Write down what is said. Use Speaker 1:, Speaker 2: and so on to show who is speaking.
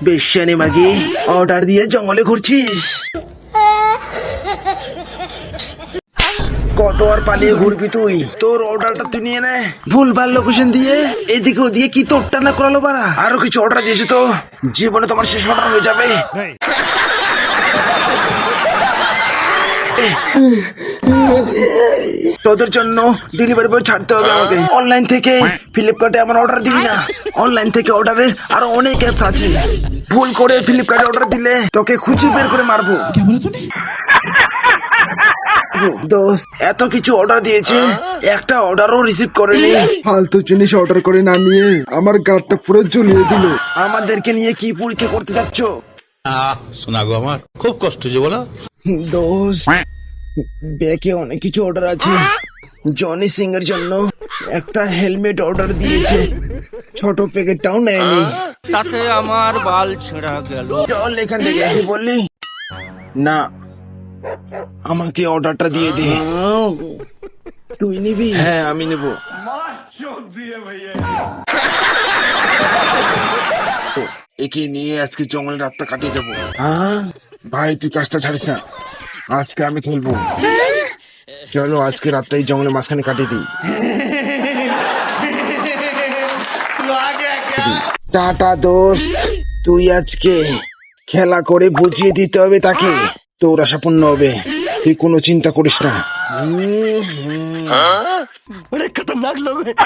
Speaker 1: বেশ্যানি মাগি, অর্ডার দিয়ে জঙ্গলে ঘুরছিস? কত আর পালিয়ে ঘুরবি তুই? তোর অর্ডারটা তুই নিয়ে নে। ভুলভাল লোকেশন দিয়ে এদিকে ওদিকে কি তোরটা না করালো বাড়া। আরো কিছু অর্ডার দিয়েছে তো জীবনে তোমার শেষ অর্ডার হয়ে যাবে। তোদের জন্য ডেলিভারি বয় ছাড়তে হবে আমাকে। অনলাইন থেকে ফ্লিপকার্টে আমার অর্ডার দিবি না। অনলাইন থেকে অর্ডারের আরো অনেক অ্যাপস আছে। ভুল করে ফ্লিপকার্টে অর্ডার দিলে তোকে খুঁজে বের করে মারবো। দোস্ত, এত কিছু অর্ডার দিয়েছে, একটা অর্ডারও রিসিভ করেনি।
Speaker 2: ফালতু জিনিস অর্ডার করে না নিয়ে আমার গাড়টা পুরো জ্বলিয়ে দিল।
Speaker 1: আমাদেরকে নিয়ে কি পরীক্ষা করতে যাচ্ছ?
Speaker 3: শোনা গো, আমার খুব কষ্ট হচ্ছে বলো।
Speaker 1: দোস্ত, ব্যাগে অনেক কিছু অর্ডার আছে। জনি সিং এর জন্য একটা হেলমেট অর্ডার দিয়েছে, ছোট প্যাকেটটাও নেয়নি।
Speaker 4: তাতে আমার বাল ছেঁড়া গেল।
Speaker 1: চল এখান থেকে। কি বললি? না, আমাকে অর্ডারটা দিয়ে দে। তুই নিবি? হ্যাঁ, আমি নেব। একে নিয়ে আজকে জঙ্গলের রাতটা কাটিয়ে যাবো। হ্যাঁ
Speaker 2: ভাই, তুই কাজটা ছাড়িস না, আজকে আমি খেলবো। চলো আজকে রাতটা এই জঙ্গলের মাঝখানে কাটিয়ে দিই।
Speaker 1: টাটা দোস্ত, তুই আজকে খেলা করে বুঝিয়ে দিতে হবে তাকে। তোর আশা পূর্ণ হবে, তুই কোনো চিন্তা করিস না।
Speaker 4: खतरनाक लोग हैं।